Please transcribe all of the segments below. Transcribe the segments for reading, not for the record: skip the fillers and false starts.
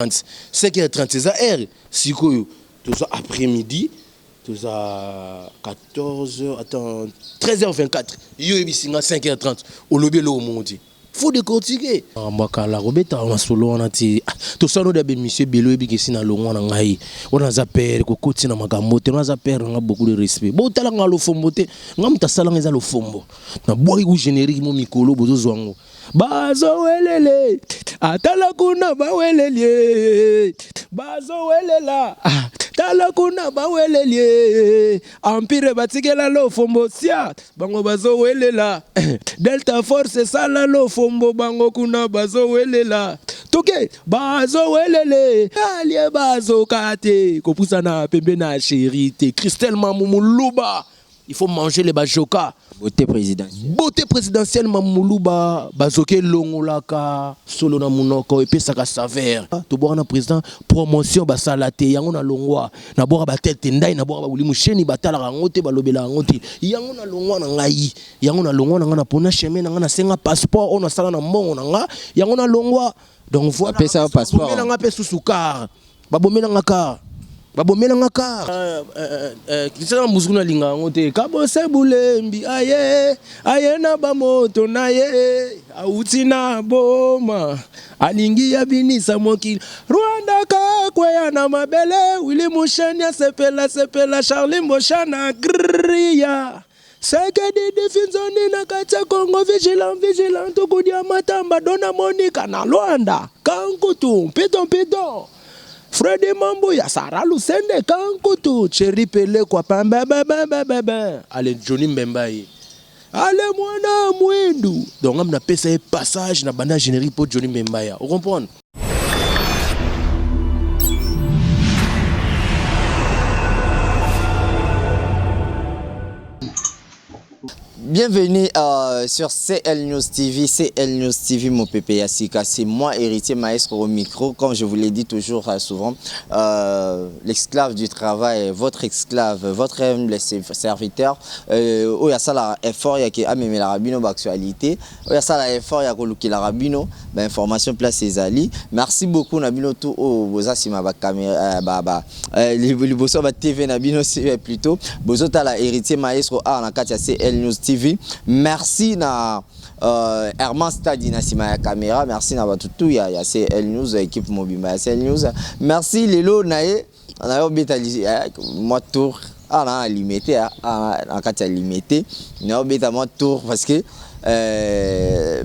5h30 c'est ça heure sikoyo tout ça après-midi tout ça 14h attends 13h24 yo ebisinga 5h30 au lobby lo monti faut décortiquer mbakala robeta on solo on ati tout ça no de monsieur Belo ebikesi na longo na ngai on za père ko koti na makambo te on za père nga beaucoup de respect bo tala nga lo fombo te nga mutasala nga za lo fombo na boyi ku générique mo mikolo bozo zwango bazo welele atala kuna ba welele bazo welela tala kuna ba welele empire batikela lo fombo sia bango bazo welela Delta Force sala lo fombo bango kuna bazo welela toke bazo welele alie bazo kate kopusa na pembe na chérité Christelle Mamumuluba il faut manger les bajoka beauté présidentielle Mamuluba bazoke longolaka solo na munoko epesaka saveur to bora président promotion basalate yango na longwa na bora batete ndai na bora buli musheni batala rangote balobela ngote yango na longwa na ngai yango na longwa na nga na pona chemin na nga na senga passeport on sala na mbongo na nga yango na longwa donc voilà pesa passeport na nga pe susukar babomela nga ka babomela nga ka kisana muzuna linga ngote kabose bulembi aye na bamoto na ye auti na boma alingi ya binisa mokili Rwanda ka kwea na mabele Willy Mushenya sepela Charlie Moshana gria seke di finzoni na kacha Congo vigilant kudia matamba dona Monica na Luanda kankutu piton Freddy Mambo ya Sara Lusende kankutu Cherry Pele kwa pamba ale Johnny Mbembaye ale mwana mwendu donc amna pesa e passage na banda générique pour Johnny Mbembaye vous comprenez. Bienvenue sur CL News TV, mon pépé Yassika. C'est moi, héritier maestro au micro. Comme je vous l'ai dit toujours souvent, l'esclave du travail, votre esclave, votre humble serviteur. Il y a ça l'effort, il y a qui a même la rabino d'actualité. Il y a ça l'effort, il y a qui la rabino, information place ses alliés. Merci beaucoup Nabino tout au boza si ma caméra les bosso ba TV Nabino plutôt. Bozo ta la héritier maestro a na katia CL News TV. Merci na Herman Stadi na sima ya caméra, merci na batutu ya CL News équipe mobimba ya CL News. Merci lelo nae na yo betali moi tour na limité en katia limité na beta moi tour parce que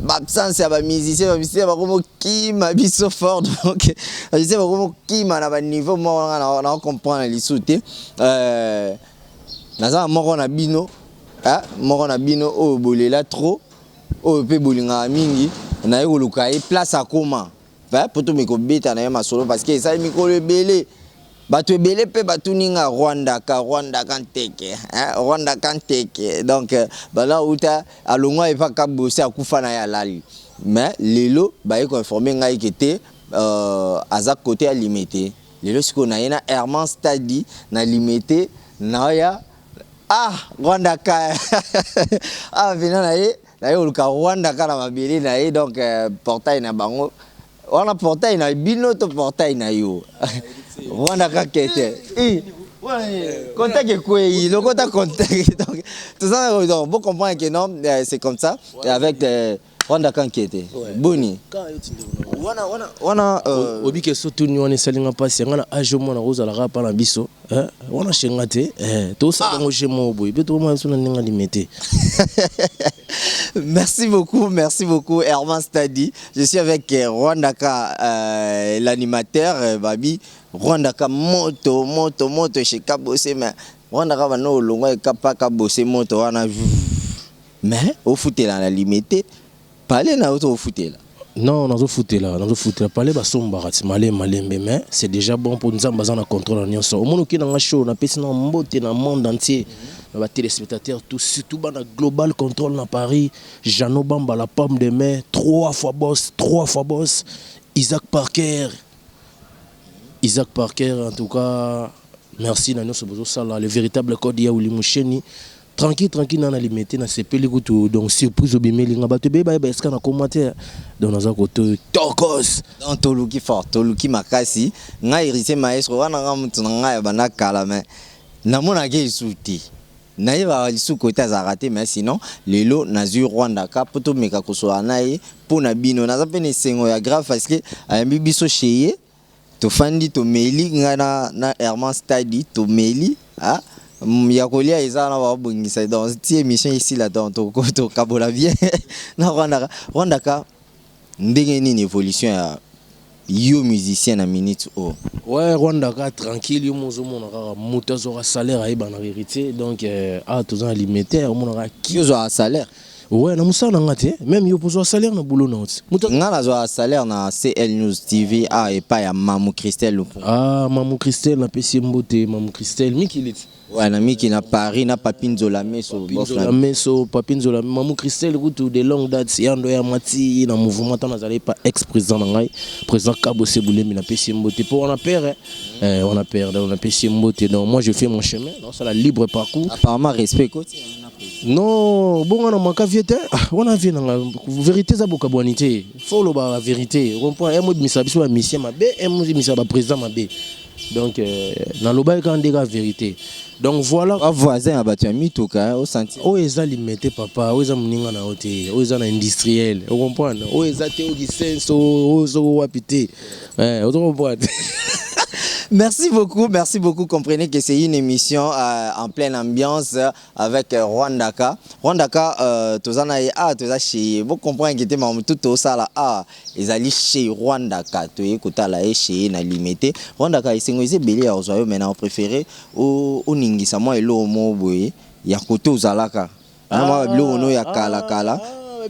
absence ya ba musicien ba comme qui ma biso fort donc je sais pas comment qui ma na niveau moi on comprend les souté naza moko na bino moko na bino o bolela trop o pe bolinga mingi na ye koluka e place akoma poto meko beta na ye masolo parce que ça mikolo ebele bato ebele pe batuninga Rwanda kanteke Rwanda kanteke donc bala uta alongwa e pa ka bosé akufa na ya lali mais lelo ba ye ko informer ngai kete aza côté à limité lelo siko na ye na Herman Stadi na limité na ya Rwanda ka venant na ye oluka Rwanda ka na mabele na ye donc portail na bango wana portail na bino to portail na yo Rwanda ka kete contact quoi le contact donc tout ça donc bon comprendre que non c'est comme ça et avec Rwanda kan kete boni wana obike sotu ni wana salinga pasi ngana ajo mona kozala rapa na biso wana shengate to sa ngo jemo boy beto mo sona ninga limité. Merci beaucoup Herman Stadi. Je suis avec Rwandaka l'animateur Babi Rwandaka moto chez Kabosé mais Rwandaka va no longo e kapaka bosé moto wana mais au footé la limité parler na auto au footé là. Non, dans le foot là, parler bas somba malembe mais c'est déjà bon pour nous en na contrôle en nyonso. Au monde qui dans show na pesi na mbote na monde entier. Les téléspectateurs tout surtout dans global contrôle dans Paris, Jeannot Bamba la pomme de main, 3 fois boss, Isaac Parker en tout cas merci na nyonso bozo sala le véritable code ya Willy Musheni tranquille na limité na sepeli kutu donc surprise obimeli nga bato be ba eska na commentaire donc naza koto tokos donc toluki fort toluki makasi nga héritier maestro wana nga mutu na nga ya bana kala mais namona ke isuti na yeba lisu kota za raté mais sinon lelo nazu Rwanda ka poto meka kosoa naye pona bino naza pene sengo ya grave parce que ayambi biso cheye to fandi to meli nga na Herman Stadi to meli ah ya kolia ezana ba bongisa dans cette émission ici là dans to kabola bien na Rwanda ka ndenge nini évolution ya yo musicien na minute oh ouais Rwanda ka tranquille yo mozo mona ka moto zo salaire ayeba na vérité donc tous ans limité mona ka ki zo salaire ouais na musana ngate même yo pozo salaire na boulot na oti nga na zo salaire na CL News TV et pas ya Mamou Christelle Mamou Christelle na pesi mbote Mamou Christelle mikiliti ouais na miki na Paris na Papinzo la Meso Papinzo la Mamou Christelle kutu de longue date yando ya mati na mouvement tana zali pas ex-président na ngai président Kabo Sebulemi na pesi mbote pour on a peur on a pesi mbote donc moi je fais mon chemin donc c'est la libre parcours apparemment respect côté non bon on a manqué vite on a vu na vérité za boka bonité faut la vérité on point un mot de misabiso ba mission mabe un mot de misaba président mabe donc na loba ka ndeka vérité donc voilà voisin abatu ya mitoka au senti o eza limité papa o eza muninga na hotel o eza na industriel on comprend o eza te o license o zo wapité on comprend. Merci beaucoup. Comprenez que c'est une émission en pleine ambiance avec Rwandaka. Rwandaka, vous comprenez que c'est tout ça là. Ils allaient chez Rwandaka. Tu es côté là chez na limité. Rwandaka, c'est une belle aux oiseaux maintenant préféré au ningisa moi et l'eau moboye. Ya côté aux alaka. Moi l'eau no ya kala.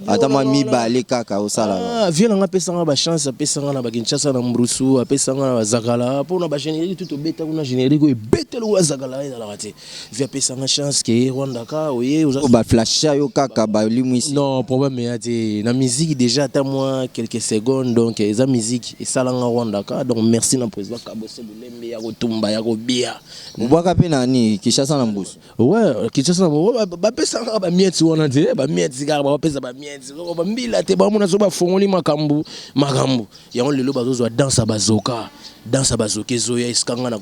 Atama mibale kaka osala viens nga pesanga ba chance pesanga na ba Kinshasa na Mbrusu pesanga na Zakala pour na ba générique tout beta kuna générique e betelo wa Zakala eza la raté via pesanga chance que Rwanda ka oye ba flash yo kaka ba limwisi non problème ati na musique déjà à moi quelques secondes donc eza musique et salanga Rwanda ka donc merci na président Kabo Sebulemi ya kotumba ya kobia mbwaka pe nani Kinshasa na Mbrusu ouais Kinshasa ba pesanga ba mietsi wana te ba mietsi ka ba pesa ba mbila te ba mona so ba fongoli makambu ya on lelo bazo dansa bazoka zoya iskanga na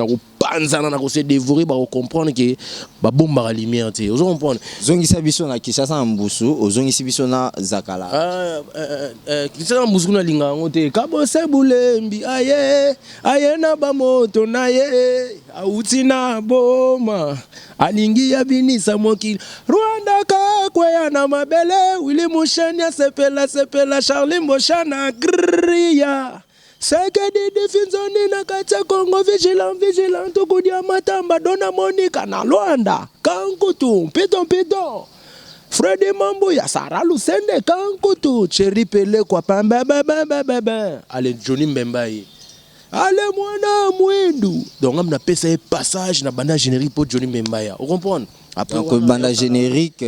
kopanzana na kose dévorer ba comprendre que ba bomba la lumière te ozo comprendre zongisa biso na Kinshasa na Mbusu ozongisi biso na Zakala Kinshasa na Mbusu na linga ngote Kabo Sebulembi aye na ba moto na ye auti na boma alingi ya binisa mokili Rwanda ka kwea na mabele Willy Mushenya sepela Charlie Moshana gria Seke di finzoni na kata Congo vigilant Tukudia matamba Dona Monica na Luanda Kankutu Piton Freddy Mambo ya Sara Lusende Kankutu Cherry Pele kwa pambe Ale Johnny Mbembaye Ale mwana mwindu donc on a passé passage na banda générique pour Johnny Mbembaye vous comprenez après donc banda générique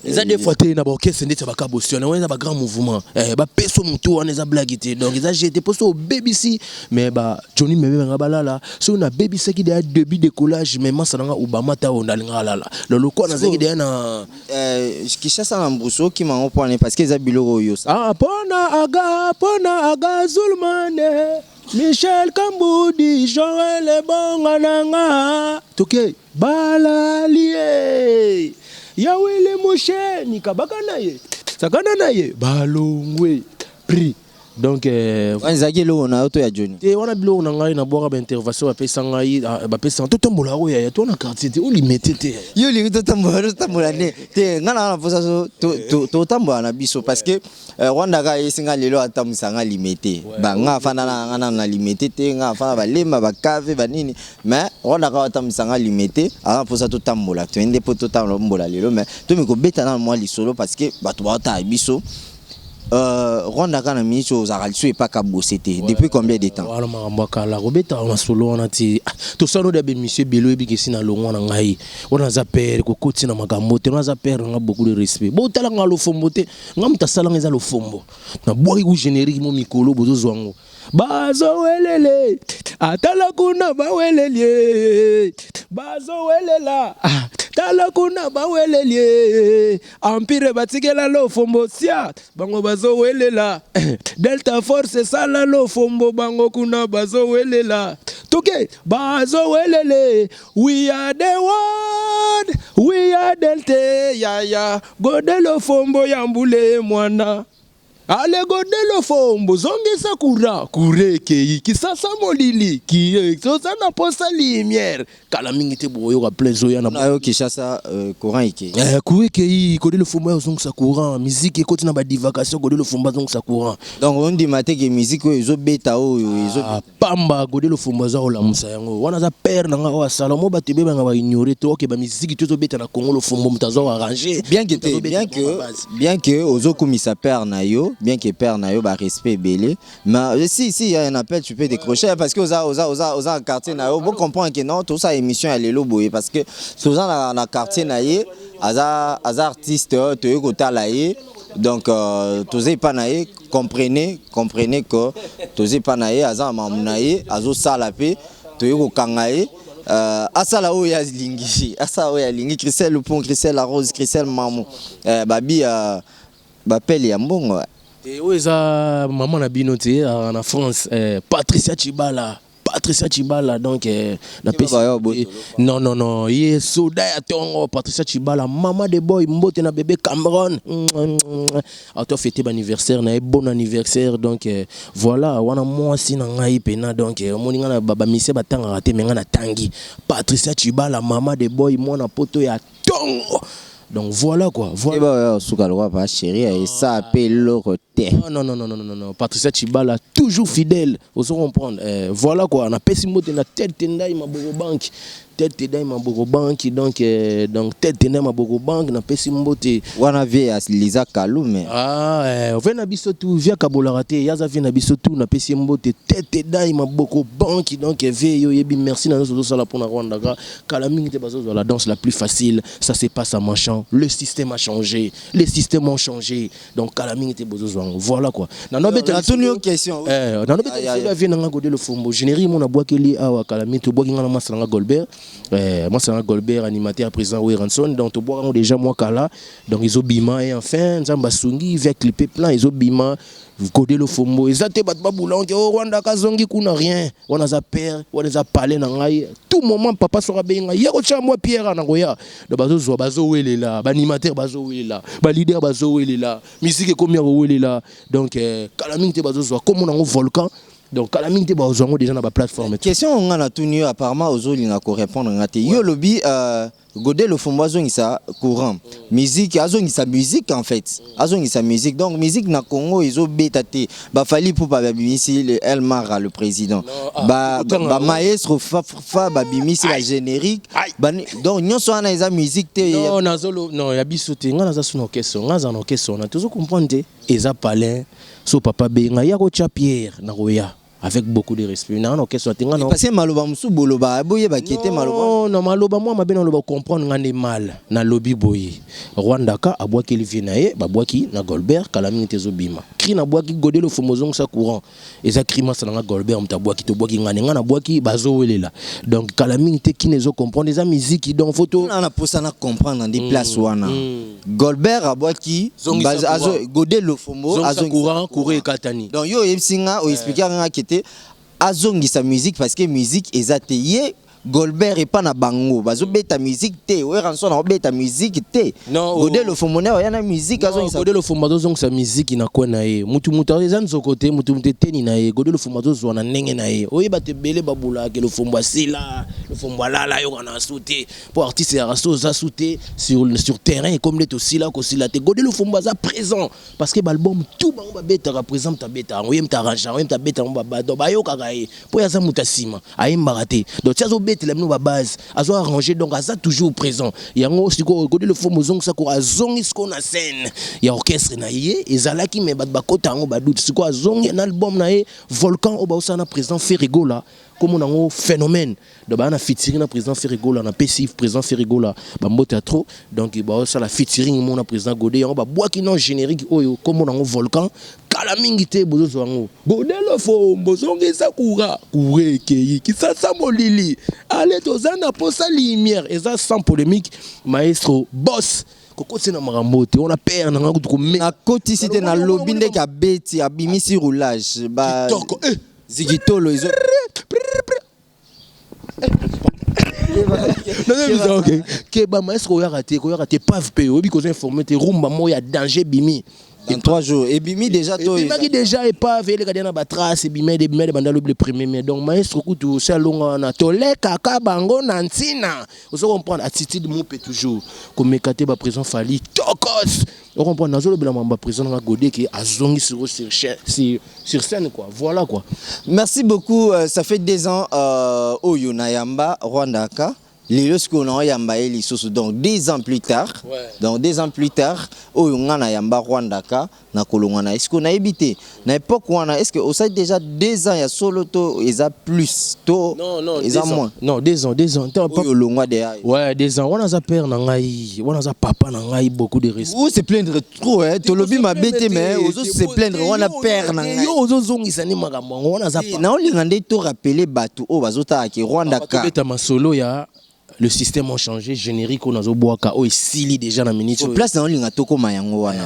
ils ont des fois té na ba orchestre ndetse ba kabosiona on a ba grand mouvement ba peso mutu on a blagité donc ils ont jeté posto au BBC mais ba Johnny Mbembaye nga balala so na BBC qui derrière début décollage mais ça nga Obama ta on dalinga lala le loko na zaki derrière na Kinshasa na Mbuso qui m'a point parce que za biloko yo ça pona aga zulmane Michel Kambudi Joël Bongananga Toke balalie ya Willy Mushenya kabaka naye sakana naye balongwe pri donc wanzaki lo na auto ya Johnny te wana bilo na ngai na boka ba intervention ba pesa ngai ba pesa to tombola ko ya to na quartier te o limité te yo li to tambola ne te ngana na posa so to tambola na biso parce que Rwanda ka isinga lelo atamusa nga limité ba nga fana na ngana na limité te nga fana ba lemba ba cave ba nini mais Rwanda ka atamusa nga limité ala posa to tambola to ende po to tambola lelo mais to mi ko beta na moi li solo parce que ba to ba ta biso Rwanda kana ministre aux aralso et pas kabosete depuis combien de temps wala marambaka la robeta on solo on ati to sano de be monsieur Belo e bikesi na longo na ngai on za père ko koti na makambo te on za père nga beaucoup de respect bo tala nga lo fombo te nga mtasala nga za lo fombo na boyi ku générique mo mikolo bozo zwango bazo welele atala kuna ba welele bazowelela tala kuna bawelelie empire batikela lo fombo sia bango bazowelela Delta Force sala lo fombo bango kuna bazowelela toke bazowelele we are the one we are Delta ya godelo fombo yambule mwana ale godelo fombo zongisa kura kureke kisasa molili ki sosana posa lumière kala mingi te boyo ka plezo ya na ayo kishasa courant ike kureke godelo fombo ya zongisa courant musique ekoti na ba divagation godelo fombo zongisa courant donc on dit maté que musique ezo beta oyo ezo pamba godelo fombo za ola musa yango wana za père na nga o sala mo batebe ba nga ba ignorer to ke ba musique to beta na Congo lo fombo mutazo arranger bien que ozo komisa père na yo bien que père na yo ba respect belé mais si il y a un appel tu peux décrocher parce que oza quartier na yo bon comprendre que non tout ça émission elle est loboye parce que souvent na quartier na ye aza artiste to yo kotala ye donc tozé pas na ye comprenez que tozé pas na ye aza mamu na ye azo sala pe to yo kokanga ye asala oyo ya lingi asala oyo ya lingi Christelle le pont Christelle la rose Christelle mamu babi bapeli ya mbongo. Et où est maman na binoté en France Patricia Chibala donc non il est soda ya tongo Patricia Chibala maman de boy mbote na bébé Cameron a toi fêter anniversaire na bon anniversaire donc voilà wana moi si na ngai pena donc moninga na baba mise batanga raté menga na tangi Patricia Chibala maman de boy mona poto ya tongo. Donc voilà quoi. Voilà. Pas chérie et ça appelle l'autre. Non. Patricia Chibala toujours fidèle. Vous saurez comprendre. Voilà quoi. On a pessimé na tête tendai ma banque. Tête tendai ma banque donc tête tendai ma banque na pessimé. Wana via Lisa Kalume. Vena bisotu via Kabolarate. Yaza vena bisotu na pessimé tête tendai ma banque donc veyo yebi merci na nous sala pour na Rwanda. Kalaming te bazo la danse la plus facile. Ça se passe à Machan. Le système a changé. Les systèmes ont changé. Donc Kalaming était besoin. Voilà quoi. On a une question. Dans le bétail, il y a un godé le fombo. Générie, mon aboua qui est à Kalaming, tu bois qui est à Massanga Golbert. Massanga Golbert, animateur président Weranson. Donc tu bois déjà moi Kala. Donc ils ont bima et enfin, Zamba Sungi, avec clipé plein, ils ont bima. Godé le fombo. Ils ont été battus boulant. Oh Rwanda Kazongi kuna rien. On a père, on a parlé nangai. Tout moment papa sera bien. Hier au moi Pierre Nangoya. Le bazo bazo est là. Animateur bazo est là. Leader bazo est là. Musique est combien est là. Donc Kalaming te bazo comme on a un volcan. Donc Kalaming te bazo déjà na ba plateforme. Question on a tenu apparemment aux linga ko répondre ngate. Yo lobby godé le fombo azongisa courant. Musique azongisa musique en fait. Azongisa musique. Donc musique na Congo izo betaté. Ba fali pour ba bimisi le Elmar le président. Ba maestro fa ba bimisi la générique. Donc nyonso ana eza musique te. Non nazolo non ya bisote nga naza suno keso. Nga za no keso na tozo comprendre te. Eza palin so papa benga ya ko cha Pierre na roya. Avec beaucoup de respect. Non, question tinga non. Parce que maloba musu boloba boye ba kete maloba. Non, maloba moi ma bena loba comprendre ngane mal na lobby boye. Rwanda ka abwa ki livinaye ba bwaki na Golbert Kalaming tezobima. Kri na bwaki godé le fomozong sa courant. Eza krima sa na Golbert mta bwaki to bwaki ngane ngana bwaki bazo welela. Donc Kalaming te ki nezo comprendre eza musique donc photo. On a posa na comprendre dans des places wana. Golbert abwaki bazo godé le fomo azong courant courir katani. Donc yo yebsinga o expliquer nga kete azongi sa musique parce que musique ezateye Golbert et pas na bango bazo beta musique te Weranson na beta musique te godé le fomoneur yana musique azongi sa godé le fomoneur zong sa musique na kwa na ye mutu ezan zo côté mutu teni na ye godé le fomoneur zo na ndenge na ye oye bate belé babula ke le fombo sila le fombo la yo na sauter pour artiste ya rasto za sauter sur terrain comme les aussi là ko sila te godé le fombo za présent parce que l'album tout bango ba beta représente ta beta oyem ta arrange oyem ta beta ba do ba yo kakaye po ya za mutasima ayemba raté donc ça zo la base azo arrangé donc ça toujours présent yango siko godé le fomo zong ça ko azongi siko na scène ya orchestre na ye ezalaki me bat bakota ngo badut siko azongi un album na ye volcan o ba osana président Ferrigola comme on a un phénomène de ba na featuring na président Ferrigola na PCF président Ferrigola ba mbota trop donc ba ça la featuring mon président Godé yango ba bois qui non générique oyo comme on a un volcan kala mingi te bozo zwango godelo fombo zongisa kura kureke kisasa molili allez tozana posa lumière eza sans polémique maestro boss kokoti na makambo te on a peur na ngako ko na koti site na lobby ndeke abeti abimisi roulage ba zigitolo izo non ok ke ba maestro ya raté pave pe obi ko informer te rumba moya danger bimi en 3 jours et bimi déjà to et bimi déjà et pas avec les gars na ba trace bimi de bandalo le premier mai donc maestro kutu salonga na toleka ka bango na ntina vous comprendre attitude mon peut toujours comme écarter ba prison fali tokos on comprend nazo le ba prison na godé qui azongi sur scène quoi voilà quoi. Merci beaucoup ça fait 2 ans au Yonayamba Rwandaka. Les lorsqu'on a yamba eli soso donc 2 ans plus tard donc 2 ans plus tard au ngana yamba Rwandaka na kolongana est-ce qu'on a évité na époque wana est-ce que au ça déjà 2 ans ya solo to eza plus to non eza moins non 2 ans au longwa de ouais 2 ans on a za père na ngai on a za papa na ngai beaucoup de respect ou se plaindre trop hein to lobi mabete mais ozo se plaindre on a père na ngai yo ozo zongisa ni makambo on a za na olinga nde to rappeler batu o bazota ki Rwandaka beta masolo ya le système a changé générique on a zo boaka o sili déjà na minute sur place na olinga toko mayango wana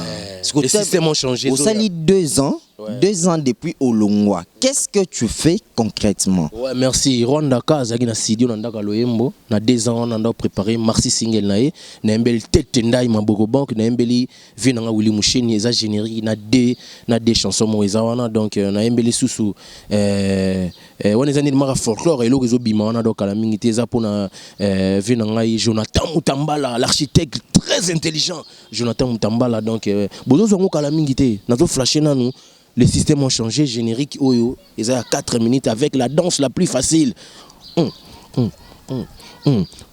le système a changé au sali 2 ans 2 ans depuis Olongwa. Qu'est-ce que tu fais concrètement? Ouais, merci. Rwandaka, Zagi na Sidio, Nandaka Loyembo. Na 2 ans, on a préparé Marcy Single nae. Na embeli tête ndai maboko bank. Na embeli venanga Willy Moucheni. Eza générique na des chansons moeza wana. Donc na embeli susu. On est allé mara folklore et l'orezo bimana donc à la mingité za pour na venanga Jonathan Mutambala, l'architecte très intelligent. Jonathan Mutambala donc bozo zongo kala mingité. Nazo flasher na nous. Les systèmes ont changé, générique Oyo, ils ont 4 minutes avec la danse la plus facile.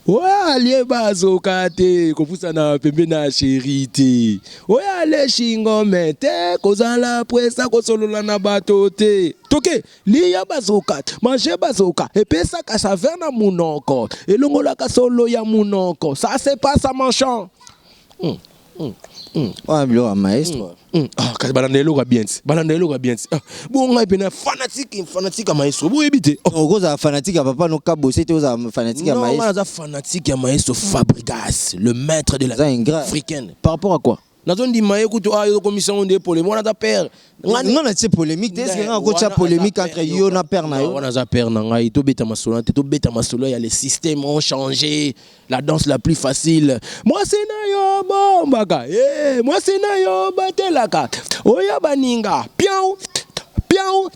Ouais, allez, bazoka te, kofusa na pembe na chérité. Ouais, allez, shingo mete, kozala presa, kosolola na bato te. Toke, liya bazoka, manger bazoka, et pesa ka saveur na munoko, et longola ka solo ya munoko. Ça c'est pas ça manchant. Ouais, bilo maestro. Ah, quand balandelo ga bien. Bon, on a bien fanatique à maestro. Vous évitez. On cause fanatique à papa no ka bosser aux fanatique à maestro. Non, on a fanatique à maestro Fabregas, le maître de la africaine. Par rapport à quoi? Dans un dimanche, écoute, ah, il y a commission de polémique. On a ta père. Non, c'est polémique. Est-ce qu'il y a une polémique entre yo na père na yo? On a ta père na ngai. To beta masolo, to beta masolo. Il y a les systèmes ont changé. La danse la plus facile. Moi c'est na yo bombaga. Eh, moi c'est na yo batelaka. Oya baninga. Piao, piao.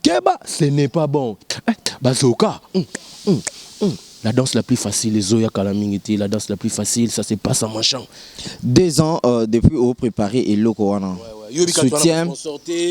Keba, ce n'est pas bon. Bazoka. La danse la plus facile, les Oya Kalamingiti, la danse la plus facile, ça c'est pas ça machin. 2 ans depuis au préparé et Lokowana.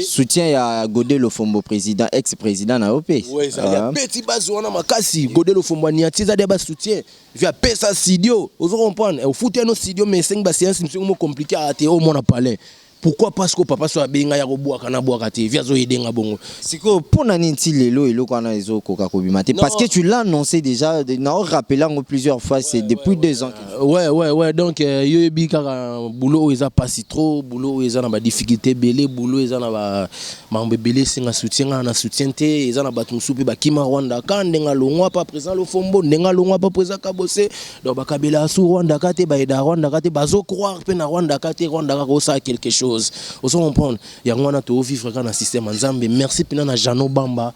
Soutien à Godé Lofombo président, ex-président na OP. Oui, ça y a petit bazoana makasi, Godé Lofombo niatiza de bas soutien. Via pesa Sidio, vous comprenez, au foot no Sidio mais 5 séances c'est compliqué à te au mon parler. Pourquoi parce que papa soit benga ya roboa kana boa te via zo yedenga bongo. Siko pona ninti lelo elo kana ezo koka kobimate parce que tu l'as annoncé déjà na rappelant plusieurs fois c'est depuis 2 ans. Ouais donc yo bi kaka boulot eza pas si trop boulot eza na ba difficulté belé boulot eza na ba mambe belé singa soutien na soutien te eza na batu musupi ba kima Rwanda ka ndenga longwa pas présent le fombo ndenga longwa pas présent kabose donc ba kabela su Rwanda ka te ba eda Rwanda ka te bazo croire pe na Rwanda ka te Rwanda ka ko ça quelque chose. Vous comprenez, il y a un to vivre dans le système Nzambe. Merci pina na Jano Bamba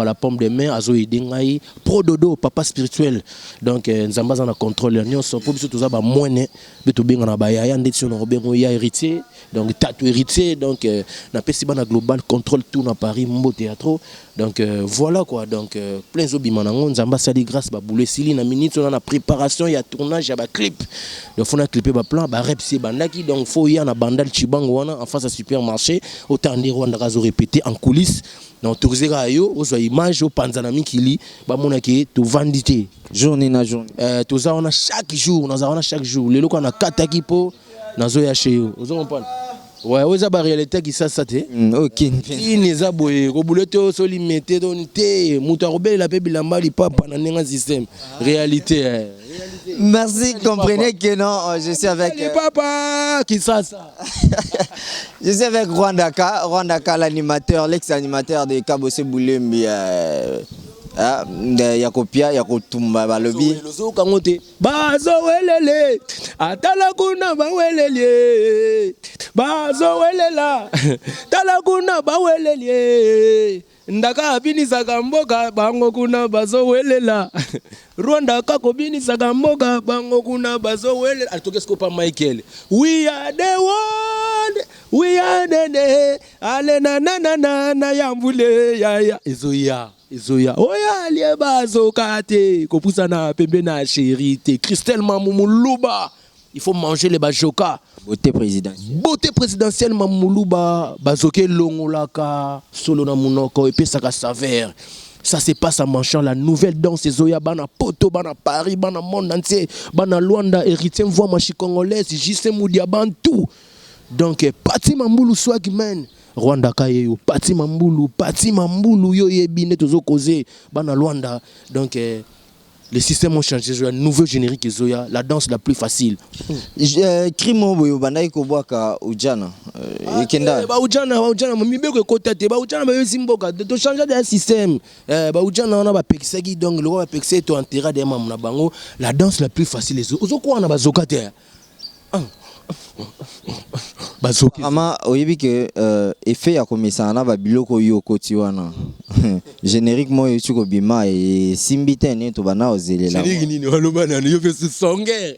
la pomme de main azo idengai pro dodo papa spirituel. Donc Nzamba za na contrôle nyo so pour biso toza ba moine beto benga na ba ya ndetio na robengo ya héritier. Donc tatu héritier donc na pesi bana global contrôle tout na Paris Mbo théâtre. Donc voilà quoi donc plein zobima na Nzamba sali grâce ba boulé sili na minute on a la préparation il y a tournage ya ba clip. Donc faut na clipper ba plan ba rep c'est bandaki donc faut y a na bandal en face à supermarché, autant de Rwanda razo répété en coulisses. Donc autorisé à yo, aux images au Panzanami Kili, bah mon aki tout vendité. Journée na journée. Tout ça on a chaque jour, nous avons chaque jour. Les locaux on a 4 équipes, nazo ya chez eux. Vous comprenez? Ouais, aux a réalité qui ça te. OK. Qui n'est a boé, robuleto solimete donité, mutarobel la pe bilamba li pa pananenga système. Réalité. Merci, comprenez que non, je suis avec... papa, qui ça Je suis avec Rwandaka, l'animateur, l'ex-animateur de Kabose Boulembi. Yakopia, Yakotumba, Balobi. Bazo welele, atala kuna ba welele, bazo welela, tala kuna ba welele. Ndaka bini sakamboka bango kuna bazo welela. Rwanda kako bini sakamboka bango kuna bazo welela. Alitoke skopa Michael. We are the one, we are the ale na yambule ya Ezoya. Oya lieba zokate kopusa na pembe na chérité Christelle Mamoulouba. Il faut manger les bajoka. Beauté présidentielle. Beauté présidentielle Mamoulouba bazoke longolaka solo na munoko et puis ça saveur. Ça se passe en mangeant la nouvelle danse Zoya bana poto bana Paris bana monde entier bana Luanda héritier voix machi congolaise JC Moudia bantou. Donc Pati Mamboulou Swagman Rwanda Kayeyo, Pati Mamboulou, yo yebine tozo causer bana Rwanda. Donc les systèmes ont changé, un nouveau générique Zoya, la danse la plus facile. Krimo boyo banda ikobwaka ujana. Ikenda. Ba ujana mibeko kotate, ba ujana ba yosimboka, to changer de système. Ba ujana on a ba pexegi donc le ba pexé to enterra de mam na bango, la danse la plus facile Ozo ko na ba zokate. Ama oyebi que effet ya komisa na ba biloko yo koti wana générique mo yotu ko bima et simbite ne to bana ozelela générique nini waloba na yo fait songer.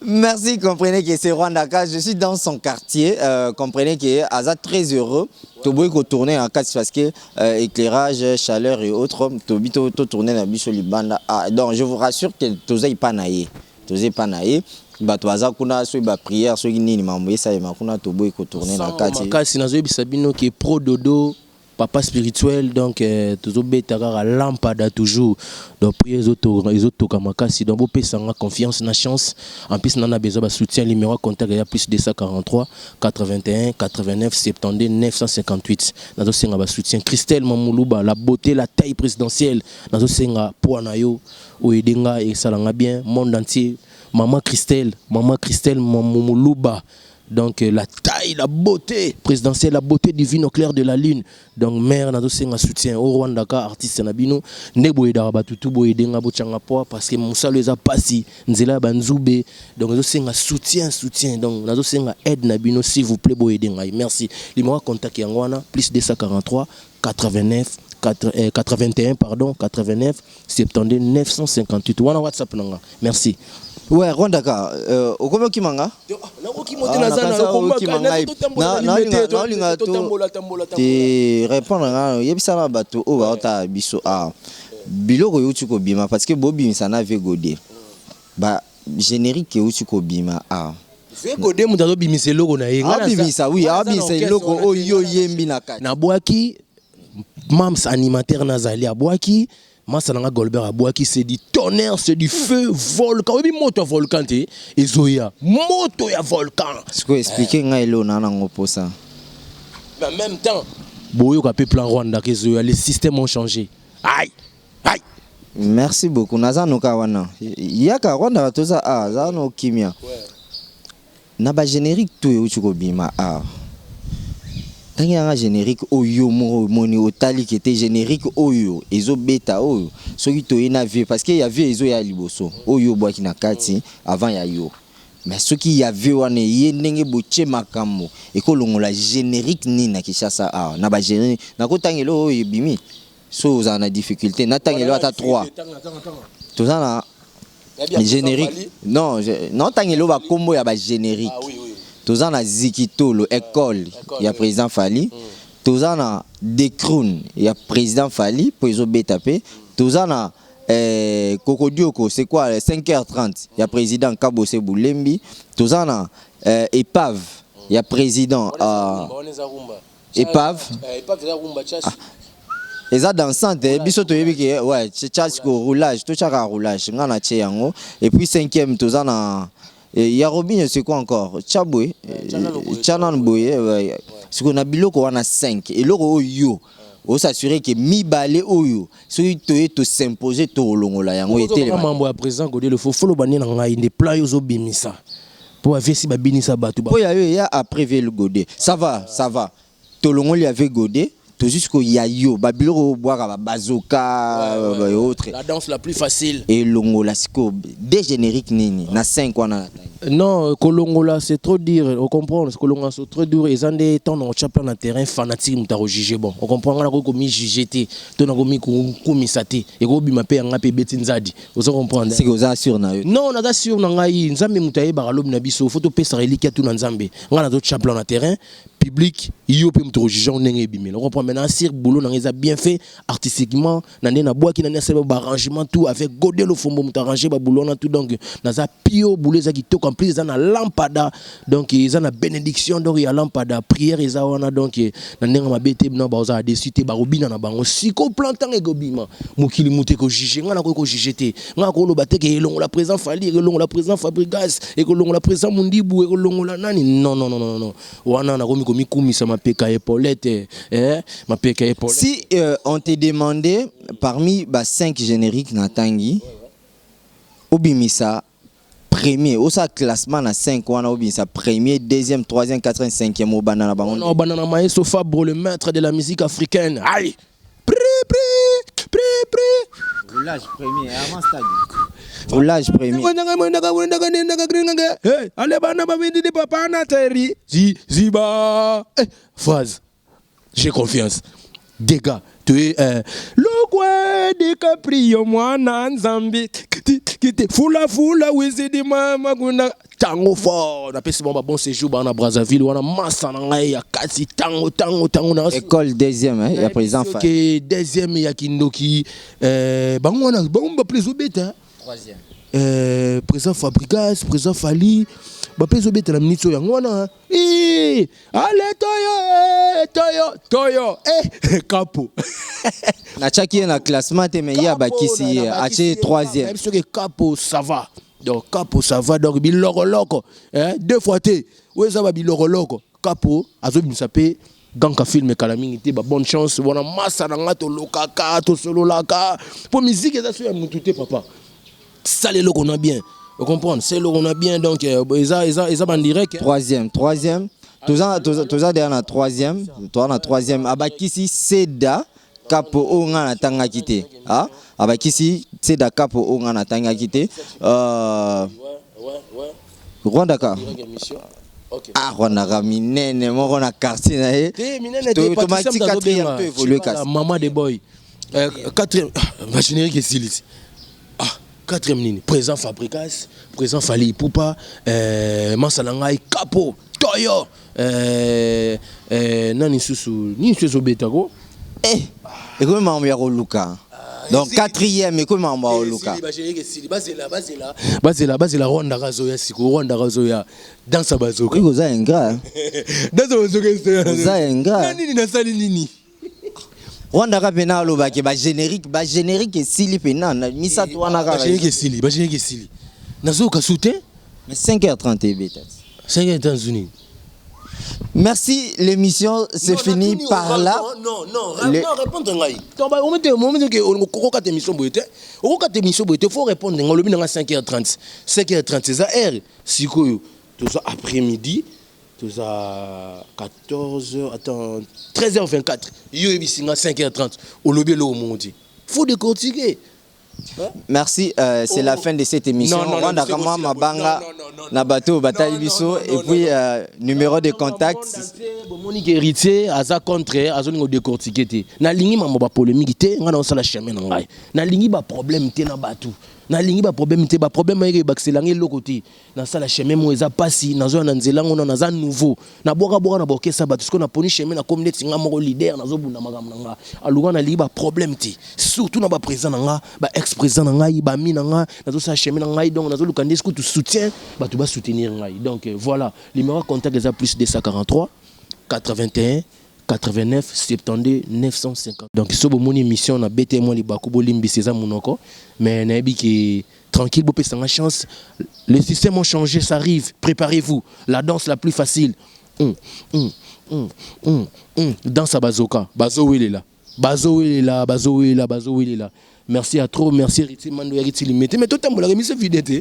Merci, comprenez que c'est Rwandaka, je suis dans son quartier, comprenez que Aza très heureux to boy ko tourner en cas parce que éclairage, chaleur et autres to tourner na biso libanda. Donc je vous rassure que tozai pas naïe. Tozai pas naïe. Bato baza kuna so ba prière so nini mambo esa ma kuna to boy ko tourner na kati makasi nazo bisabino qui est pro dodo papa spirituel donc tozo beta kaka lampada toujours donc prier les autres kamakasi donc bo pesa nga confiance na chance en plus nana besoin ba soutien numéro contact ya plus 243 81 89 72 958 nazo senga ba soutien Christelle Mamoulouba la beauté la taille présidentielle nazo senga po na yo o edenga et salanga bien monde entier. Maman Christelle Mamoulouba. Donc la taille, la beauté présidentielle, la beauté divine au clair de la lune. Donc mère nazo senga soutien au Rwanda ka artiste nabino nebo edaba tutu bo edenga bo changa po parce que musalo eza pasi nzela banzube donc nazo senga soutien donc nazo senga aide nabino s'il vous plaît bo edenga. Merci. Numéro contact yango wana plus 243 89 81 pardon 89 72 958 wana WhatsApp nanga. Merci. Ouais, Rwandaka, okomo kimanga? Te répondre nga yebisa na bato o ba ta biso biloko yotu ko bima parce que bobi misana ve godé. Ba générique yotu ko bima ve godé mutazo bimise loko na yenga. Bimisa oui, bimisa loko o yo yembi na kati. Na boaki mams animateur nazali abwaki Masananga Golbert Abouaki, c'est du tonnerre, c'est du feu, volcan. Oui, moto volcan, et Zoya. Moto ya volcan. Ce que expliquer, nga elo na nango ça. Mais en même temps, Boyo ka plan Rwanda que Zoya, les systèmes ont changé. Aïe, aïe. Merci beaucoup. Nazano kawana. Yaka Rwanda toza zano kimia. Na ba générique tout yo chuko bima Tangi un générique oyo moni otali qui était générique oyo ezo beta oyo soki to ina vie parce que y avait ezo ya liboso oyo boaki na kati avant ya yo mais soki y avait wana ye ndenge boche makambo ekolongola générique ni na Kishasa na ba générique na ko tangelo oyo bimi so za na difficulté na tangelo ata 3 to za na générique non tangelo ba combo ya ba générique. Tozana Zikitolo école il y a président Fali tozana Dekroun il y a président Fali pour les obétapé tozana Kokodioko c'est quoi 5h30 il y a président Kabose Boulembi tozana Epave il y a président Epave eza dansante biso toyebi ke ouais tchatch ko roulage to chaka roulage ngana tche yango et puis 5e tozana il y a Robin, c'est quoi encore? Tchaboué, Tchanan Boué, c'est qu'on a biloko on a 5. Et l'euro yo, on s'assurer que mibale oyo soki toye to s'imposer to longola yango etele mambo ya président Godé le faut follow bani na ngai ne plan yo zo bimisa pour avoir si ba binisa batu ba po ya après le Godé ça va to longoli avec Godé to jusqu'au yayo ba biloko boire ba bazoka autre la danse la plus facile et longola siko des génériques nini na 5 ans na non kolongola c'est trop dire on comprend kolongola c'est trop dur et en des temps on champion na terrain fanatique mutaro juger bon on comprend on a ko mi juger te to na ko mi ko misate et ko bima pe nga pe betinzadi vous comprendre c'est que vous assure na non on a sûr na ngai nzambe mutaye baralob na biso photo pesa reliquia tout na nzambe nga na to champion na terrain public yo pe mutaro juger on ndenge bimela on comprend maintenant sir boulot na ngeza bien fait artistiquement na na bois qui na sebe ba arrangement tout avec Godé le fombo mutarranger ba boulot na tout donc na za pio boulot za ki to en plus ils ont la lampada donc ils ont la bénédiction donc il y a lampada prière ils ont donc na ndenga mabete na ba za dessus te ba robina na bango siko plantant et gobima mukili muté ko juger nga na ko juger te nga ko lo bateke elongo la président Fali elongo la président Fabrigas et ko longo la président Mundibu et ko longo la nani non wana na ko mi kumisa mapeka épaulette mapeka épaulette. Si on te demandait parmi 5 génériques na tangi obimisa premier au sa classement na 5 wana obimisa premier deuxième troisième quatrième cinquième au banana bango non banana maestro Fabre le maître de la musique africaine aïe roulage premier avant stade roulage premier allez bana ba vindi papa na terri ziba phase j'ai confiance dégâts tu es le quoi de caprio mwana nzambi kiti fula wizidi mama kuna tango fort na pesi bon séjour bana Brazzaville wana massa na ngai ya kasi tango na école deuxième ya président fa que deuxième ya kindoki bango wana ba plezo beta troisième président Fabrigas président Fali ba plezo beta na minute yango wana allez toyo capo na chaki na classement te mais ya bakisi ache troisième même ce que capo ça va donc capo ça va donc biloko deux fois te weza ba biloko capo azo bisape ganka film kala mingi te ba bonne chance wana massa na ngato lokaka to solo laka pour musique ça sur mutu te papa ça les loko na bien vous comprenez c'est le on a bien donc ils en direct troisième tous derrière na troisième toi na troisième abakisi seda capo onga na tanga kité ah abakisi seda capo onga na tanga kité Rwanda ka ah Rwanda ka minene moko na quartier na ye automatique quatrième peut évoluer la maman des boys quatrième ma générique est silisi quatrième nini président Fabrikas président Fali Poupa Mansalangai Capo Toyo nani susu ni susu betako et comment mambo ya Luka donc quatrième et comment mambo ya Luka bazela Rwanda Razoya siko Rwanda Razoya dans sa bazoka iko za ingra dans sa bazoka za ingra nini na sali nini Rwanda ka pena lo ba générique et sili pena na misa to wana ka générique sili nazoka soutien mais 5h30 beta 5h30. Merci, l'émission c'est fini par là. Non, répondre ngai. On met que on ka émission boité. On ka émission boité, faut répondre ngai le 5h30. 5h30 c'est ça heure. Sikoyo tout ça après-midi, tout ça 14h, attends 13h24. Yo ebisinga 5h30. Au lobby lo mondi. Faut décortiquer. Merci, c'est la fin de cette émission. Rwanda kama mabanga na bateau bataille biso et puis numéro de contact. Monique héritier aza contre azoningo décortiquer te. Na lingi mama ba polémique te, ngana osala chemin na ngai. Na lingi ba problème te na batu. Na lingi ba problème te, ba problème ayeke bakselange lokoti. Na sala chemin mo eza pasi, nazo na nzela ngona na za nouveau. Na boka na bokesa batu sko na poni chemin na communauté nga moko leader nazo bunda magam na nga. Aluga na lingi ba problème te. Surtout na ba président na nga, ba ex-président na ngai, ba mi na nga, nazo sala chemin na ngai donc nazo luka ndesiko tu soutien, ba tu ba soutenir ngai. Donc voilà, numéro contact eza plus 243 81 89 72 950. Donc ce bon émission na bête moi li bakubo limbi seza munoko mais na bi ki tranquille bo pesa chance les systèmes ont changé ça arrive préparez-vous la danse la plus facile danse à bazoka bazo il est là Bazo est là. Merci à trop, merci Héritier Mando Héritier Limité. Mais tout le temps, la remise est vidéo.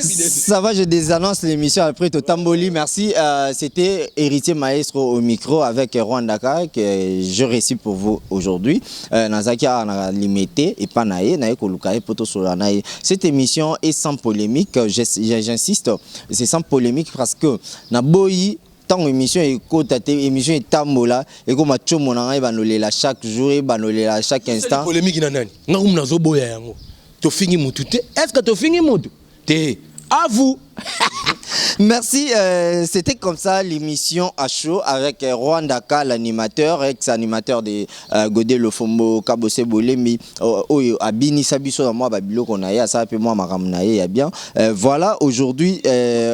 Ça va, je désannonce l'émission après Totamboli. Merci. C'était Héritier Maestro au micro avec Rwandaka que je récite pour vous aujourd'hui. Nazaki a limité et pas naïe, naïe kolukaï poto solanaï. Cette émission est sans polémique. J'insiste, c'est sans polémique parce que Naboyi. Tant émission est côte émission est tambola et comme tu monanga banolela chaque jour et banolela chaque instant. C'est polémique nani. Ngam nazo boya yango. To fini mutu te. Est-ce que to fini mutu? Te. À vous. Merci, c'était comme ça l'émission à chaud avec Rwandaka, l'animateur, ex-animateur de Godé Lofombo, Kabose Bolemi, Abini Sabiso, moi, Babilo, qu'on a, ça, et moi, Maramnaye, il y a bien. Voilà, aujourd'hui,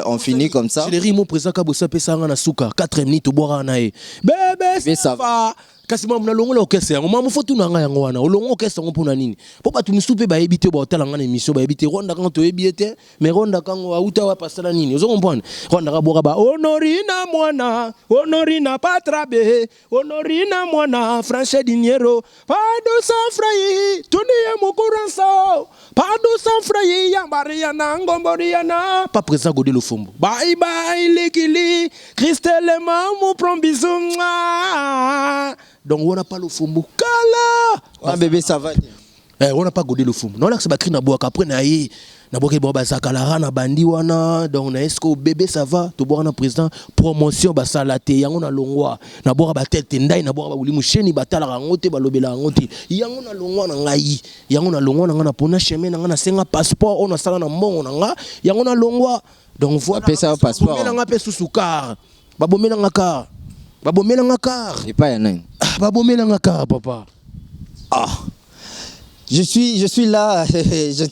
on finit comme ça. Je l'ai ri, mon président Kabose Pesanga Nasuka, 4 minutes, au bois Nae. Bébé, ça va. Kasi mwa longo la okese yango mwa fotu na nga yango wana olongo okese yango pona nini po ba tunisupe ba ebite ba hôtel nga na émission ba ebite Rwanda quand to ebite mais Rwanda quand auta wa pasala nini ozo comprendre Rwanda ka boka ba honorina patrabe honorina mwana Français Diniero pas de sang frayi tunie mukuranso pas de sang frayi ya bariana ngomboriana pas présent Godé Lofombo bye bye likili Christelle mamu prend bisou. Donc on n'a pas le fumbu kala. Ah bébé ça va. On n'a pas Godé le fumbu. Non là c'est pas cri na bois après na yi na bois ke bois bazakala na bandi wana donc na est-ce que bébé ça va to bois na président promotion ba salate yango na longwa na bois ba tête ndai na bois ba buli musheni batala rangote ba lobela rangote yango na longwa na ngai yango na longwa na pona chemin na senga passeport on a sala na mbongo na nga yango na longwa donc voilà ça passeport on nga pe susukar ba bomela nga car ba bomela nga car et pas yan papa. Ah, je suis là, je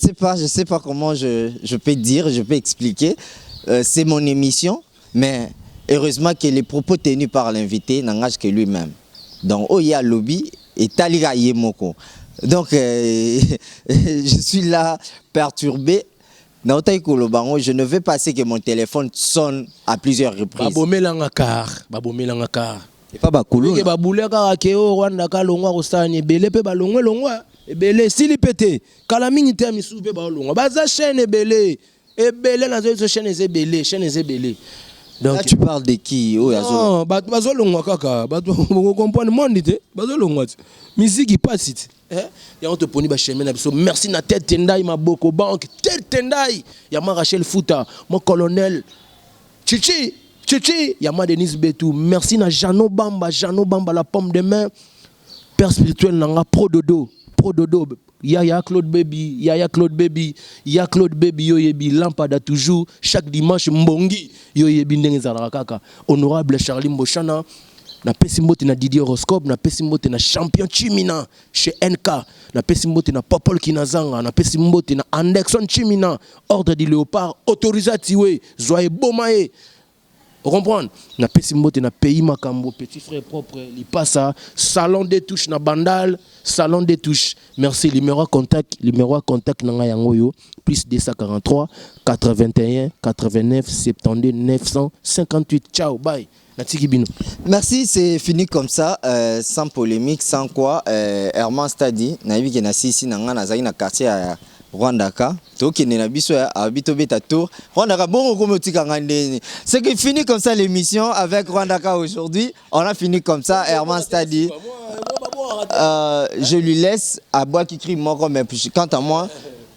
ne sais pas comment je peux dire, je peux expliquer. C'est mon émission, mais heureusement que les propos tenus par l'invité n'engagent que lui-même. Donc, Oya Lobby et Taliga Yemoko. Donc, je suis là perturbé. Je ne veux pas que mon téléphone sonne à plusieurs reprises. Et pas bakulu. Ba bouleka akeo Rwanda ka longwa ko sani belé pe ba longwa ebele sili pété kala mingi te misu pe ba longwa baza chaîne ebele na zo chaîne ebele. Donc là tu parles de qui non bazo longwa kaka bazo comprendre monde te bazo longwa musique passe ya on te poni ba chemin na biso merci na tête tendai maboko banque tête tendai ya ma Rachel Fouta mon colonel Chichi, Yama Denis Betou, merci na Jano Bamba, la pomme de main, père spirituel nanga pro dodo, Yaya Claude Baby, yo yebi lampada toujours, chaque dimanche mbongi, yo yebi ndenge kaka, honorable Charlie Mbochana, na pesimbote na Didier Horoscope, na pesimbote na champion Chimina, chez NK, na pesimbote na Popol Kinazanga, na pesimbote na Anderson Chimina, ordre du léopard, autorisatiwe, Zoé Bomae. Vous comprenez? Na pesimbote na pays makambo petit frère propre il passe à salon des touches na bandal salon des touches merci numéro contact nanga yango yo plus 243 81 89 72 958 ciao bye natiki bino. Merci, c'est fini comme ça sans polémique sans quoi Herman Stadi na yebi ke na sisi nanga nazali na quartier à Rwandaka, toki na biso ya abito beta tour. Rwandaka bon comme tika ngandeni. C'est que fini comme ça l'émission avec Rwandaka aujourd'hui. On a fini comme ça Herman Stadi. Je lui laisse à bois qui crie moi comme quant à moi,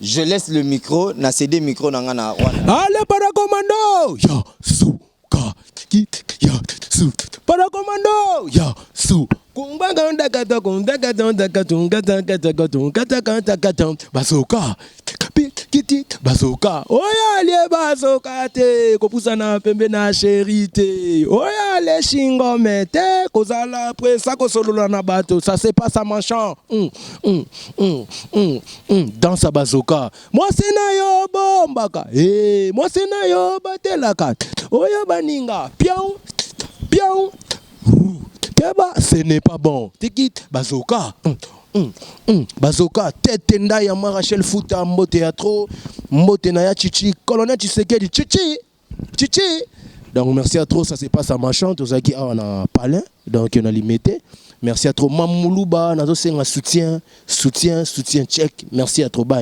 je laisse le micro, na CD micro na ngana Rwanda. Allez para commando. Ya suka ya su. Para commando. Ya su. Basoka kiti basoka oya le basoka te kopusana pembe na chérie oya le shingome te kozala presa kosolola na bato ça c'est pas ça machin dans sa basoka moi c'est na yo bombaka moi c'est na yo batelaka oya baninga piao ce n'est pas bon. Tikit bazoka. Bazoka tête tenda ya Rachel Fouta mbo théâtre mbote na ya Chichi colonel Tshisekedi Chichi. Donc merci à trop ça c'est pas ça machin tous qui on a palin donc on a limité merci à trop Mamoulouba nazo senga soutien check merci à trop bye